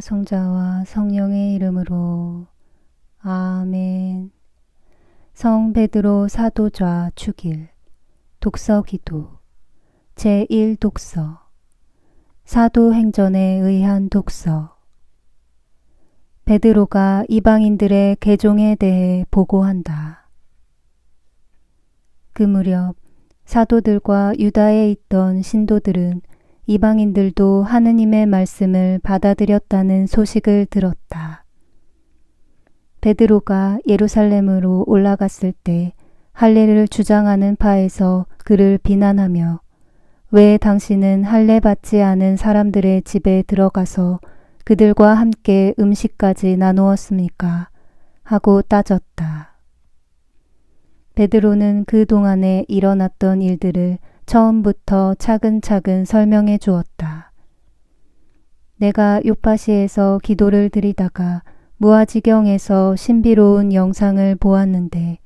성자와 성령의 이름으로 아멘. 성 베드로 사도좌 축일 독서 기도 제1독서 사도행전에 의한 독서. 베드로가 이방인들의 개종에 대해 보고한다. 그 무렵 사도들과 유다에 있던 신도들은 이방인들도 하느님의 말씀을 받아들였다는 소식을 들었다. 베드로가 예루살렘으로 올라갔을 때 할례를 주장하는 파에서 그를 비난하며 왜 당신은 할례 받지 않은 사람들의 집에 들어가서 그들과 함께 음식까지 나누었습니까? 하고 따졌다. 베드로는 그 동안에 일어났던 일들을 처음부터 차근차근 설명해 주었다. 내가 요파시에서 기도를 드리다가 무아지경에서 신비로운 영상을 보았는데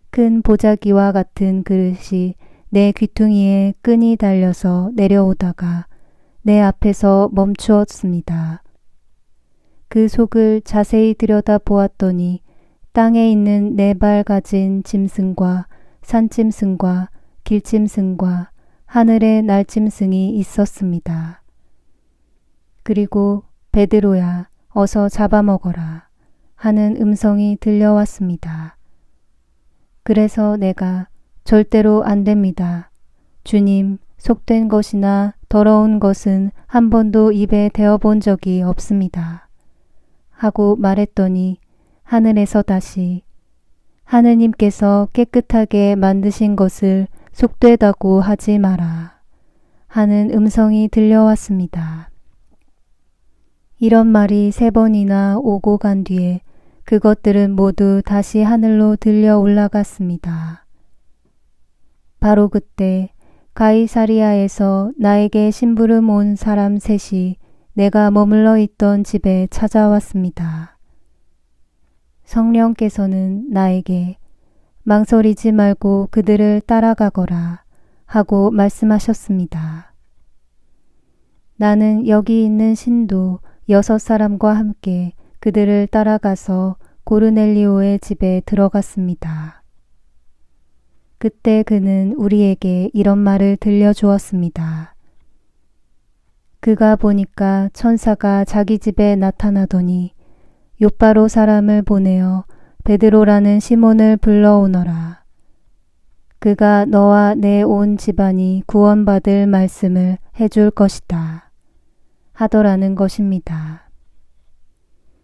큰 보자기와 같은 그릇이 내 귀퉁이에 끈이 달려서 내려오다가 내 앞에서 멈추었습니다. 그 속을 자세히 들여다 보았더니 땅에 있는 4발 가진 짐승과 산짐승과 길짐승과 하늘의 날짐승이 있었습니다. 그리고 베드로야, 어서 잡아먹어라 하는 음성이 들려왔습니다. 그래서 내가 절대로 안 됩니다. 주님, 속된 것이나 더러운 것은 한 번도 입에 대어본 적이 없습니다. 하고 말했더니 하늘에서 다시 하느님께서 깨끗하게 만드신 것을 속되다고 하지 마라 하는 음성이 들려왔습니다. 이런 말이 3번이나 오고 간 뒤에 그것들은 모두 다시 하늘로 들려 올라갔습니다. 바로 그때 가이사리아에서 나에게 심부름 온 사람 3이 내가 머물러 있던 집에 찾아왔습니다. 성령께서는 나에게 망설이지 말고 그들을 따라가거라 하고 말씀하셨습니다. 나는 여기 있는 신도 6사람과 함께 그들을 따라가서 고르넬리오의 집에 들어갔습니다. 그때 그는 우리에게 이런 말을 들려주었습니다. 그가 보니까 천사가 자기 집에 나타나더니 요빠로 사람을 보내어 베드로라는 시몬을 불러오너라. 그가 너와 내 온 집안이 구원받을 말씀을 해줄 것이다. 하더라는 것입니다.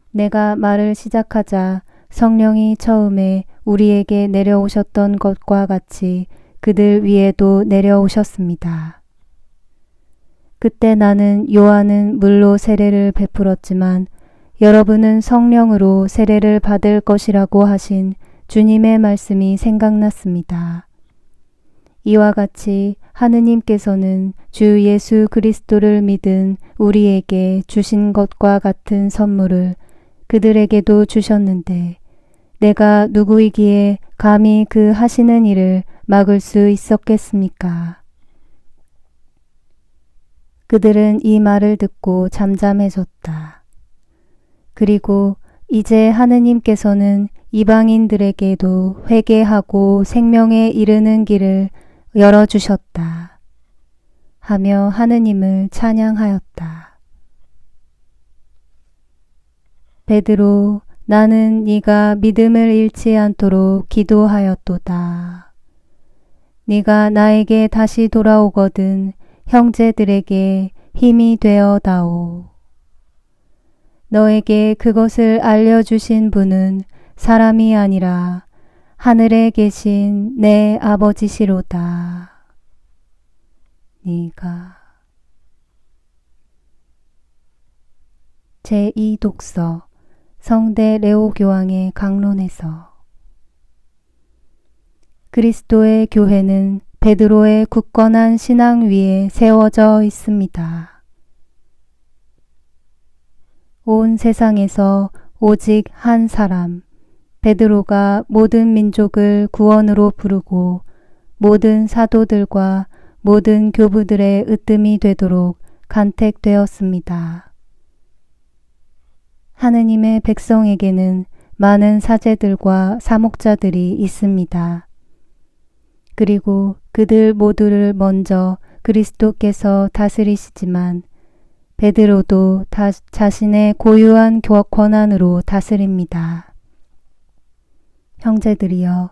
내가 말을 시작하자 성령이 처음에 우리에게 내려오셨던 것과 같이 그들 위에도 내려오셨습니다. 그때 나는 요한은 물로 세례를 베풀었지만 여러분은 성령으로 세례를 받을 것이라고 하신 주님의 말씀이 생각났습니다. 이와 같이 하느님께서는 주 예수 그리스도를 믿은 우리에게 주신 것과 같은 선물을 그들에게도 주셨는데 내가 누구이기에 감히 그 하시는 일을 막을 수 있었겠습니까? 그들은 이 말을 듣고 잠잠해졌다. 그리고 이제 하느님께서는 이방인들에게도 회개하고 생명에 이르는 길을 열어주셨다 하며 하느님을 찬양하였다. 베드로, 나는 네가 믿음을 잃지 않도록 기도하였도다. 네가 나에게 다시 돌아오거든 형제들에게 힘이 되어 다오. 너에게 그것을 알려주신 분은 사람이 아니라 하늘에 계신 내 아버지시로다. 네가 제2독서 성대 레오교황의 강론에서 그리스도의 교회는 베드로의 굳건한 신앙 위에 세워져 있습니다. 온 세상에서 오직 한 사람, 베드로가 모든 민족을 구원으로 부르고 모든 사도들과 모든 교부들의 으뜸이 되도록 간택되었습니다. 하느님의 백성에게는 많은 사제들과 사목자들이 있습니다. 그리고 그들 모두를 먼저 그리스도께서 다스리시지만 베드로도 자신의 고유한 권한으로 다스립니다. 형제들이여,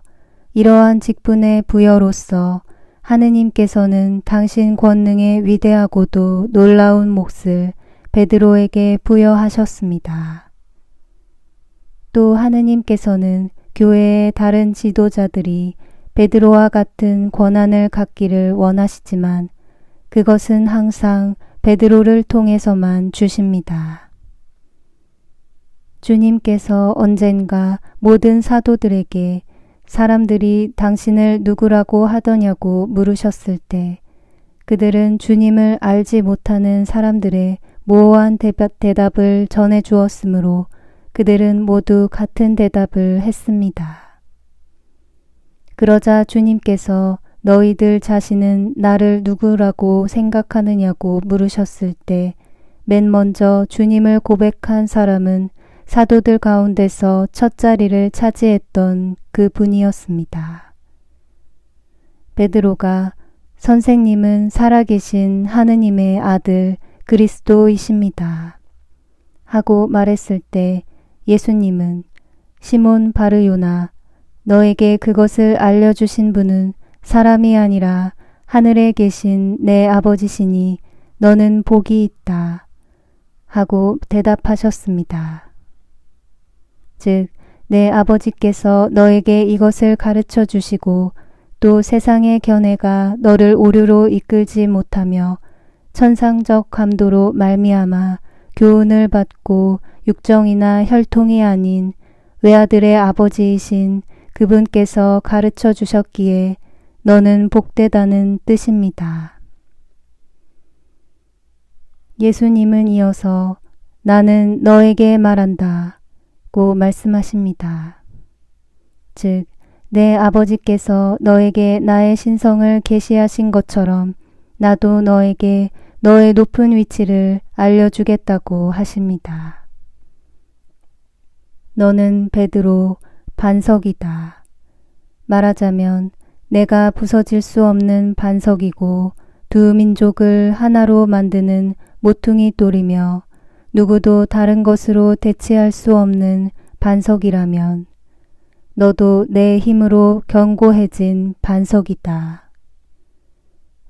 이러한 직분의 부여로서 하느님께서는 당신 권능의 위대하고도 놀라운 몫을 베드로에게 부여하셨습니다. 또 하느님께서는 교회의 다른 지도자들이 베드로와 같은 권한을 갖기를 원하시지만 그것은 항상 베드로를 통해서만 주십니다. 주님께서 언젠가 모든 사도들에게 사람들이 당신을 누구라고 하더냐고 물으셨을 때 그들은 주님을 알지 못하는 사람들의 모호한 대답을 전해 주었으므로 그들은 모두 같은 대답을 했습니다. 그러자 주님께서 너희들 자신은 나를 누구라고 생각하느냐고 물으셨을 때 맨 먼저 주님을 고백한 사람은 사도들 가운데서 첫 자리를 차지했던 그 분이었습니다. 베드로가 선생님은 살아계신 하느님의 아들 그리스도이십니다 하고 말했을 때 예수님은 시몬 바르요나, 너에게 그것을 알려주신 분은 사람이 아니라 하늘에 계신 내 아버지시니 너는 복이 있다 하고 대답하셨습니다. 즉, 내 아버지께서 너에게 이것을 가르쳐 주시고 또 세상의 견해가 너를 오류로 이끌지 못하며 천상적 감도로 말미암아 교훈을 받고 육정이나 혈통이 아닌 외아들의 아버지이신 그분께서 가르쳐 주셨기에 너는 복되다는 뜻입니다. 예수님은 이어서 나는 너에게 말한다 고 말씀하십니다. 즉, 내 아버지께서 너에게 나의 신성을 계시하신 것처럼 나도 너에게 너의 높은 위치를 알려주겠다고 하십니다. 너는 베드로 반석이다. 말하자면 내가 부서질 수 없는 반석이고 두 민족을 하나로 만드는 모퉁이 돌이며 누구도 다른 것으로 대체할 수 없는 반석이라면 너도 내 힘으로 견고해진 반석이다.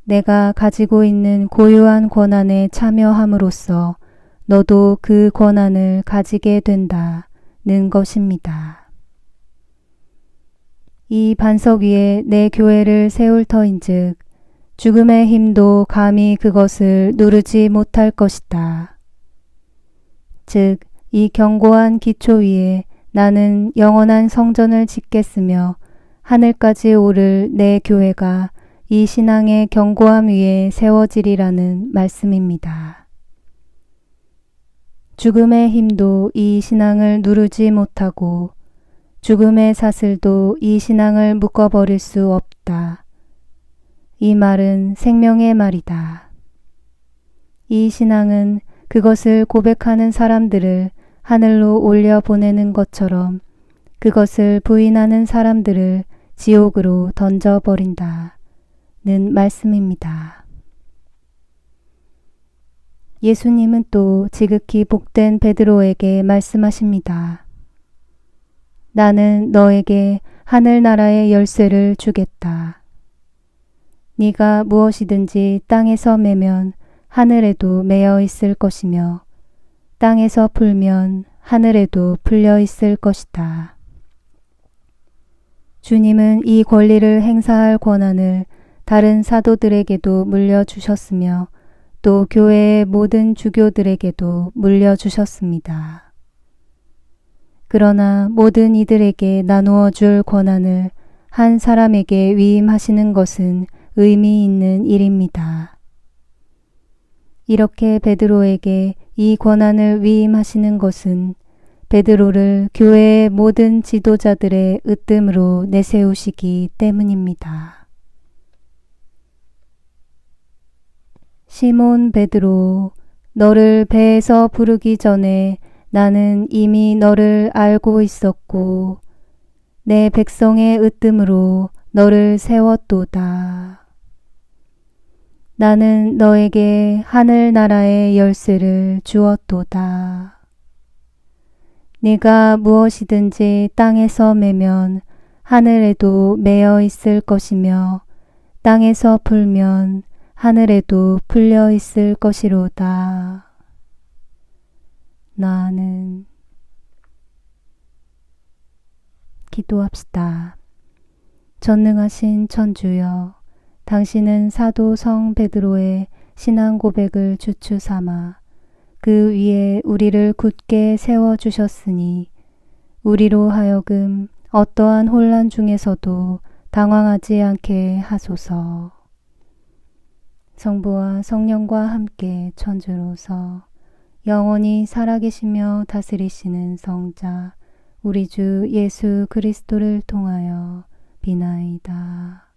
내가 가지고 있는 고유한 권한에 참여함으로써 너도 그 권한을 가지게 된다는 것입니다. 이 반석 위에 내 교회를 세울 터인즉 죽음의 힘도 감히 그것을 누르지 못할 것이다. 즉, 이 견고한 기초 위에 나는 영원한 성전을 짓겠으며 하늘까지 오를 내 교회가 이 신앙의 견고함 위에 세워지리라는 말씀입니다. 죽음의 힘도 이 신앙을 누르지 못하고 죽음의 사슬도 이 신앙을 묶어버릴 수 없다. 이 말은 생명의 말이다. 이 신앙은 그것을 고백하는 사람들을 하늘로 올려 보내는 것처럼 그것을 부인하는 사람들을 지옥으로 던져버린다는 말씀입니다. 예수님은 또 지극히 복된 베드로에게 말씀하십니다. 나는 너에게 하늘나라의 열쇠를 주겠다. 네가 무엇이든지 땅에서 매면 하늘에도 매여 있을 것이며 땅에서 풀면 하늘에도 풀려 있을 것이다. 주님은 이 권리를 행사할 권한을 다른 사도들에게도 물려주셨으며 또 교회의 모든 주교들에게도 물려주셨습니다. 그러나 모든 이들에게 나누어 줄 권한을 한 사람에게 위임하시는 것은 의미 있는 일입니다. 이렇게 베드로에게 이 권한을 위임하시는 것은 베드로를 교회의 모든 지도자들의 으뜸으로 내세우시기 때문입니다. 시몬 베드로, 너를 배에서 부르기 전에 나는 이미 너를 알고 있었고 내 백성의 으뜸으로 너를 세웠도다. 나는 너에게 하늘나라의 열쇠를 주었도다. 네가 무엇이든지 땅에서 매면 하늘에도 매여 있을 것이며 땅에서 풀면 하늘에도 풀려 있을 것이로다. 나는 기도합시다. 전능하신 천주여, 당신은 사도 성 베드로의 신앙 고백을 주추 삼아 그 위에 우리를 굳게 세워주셨으니 우리로 하여금 어떠한 혼란 중에서도 당황하지 않게 하소서. 성부와 성령과 함께 천주로서 영원히 살아계시며 다스리시는 성자 우리 주 예수 그리스도를 통하여 비나이다.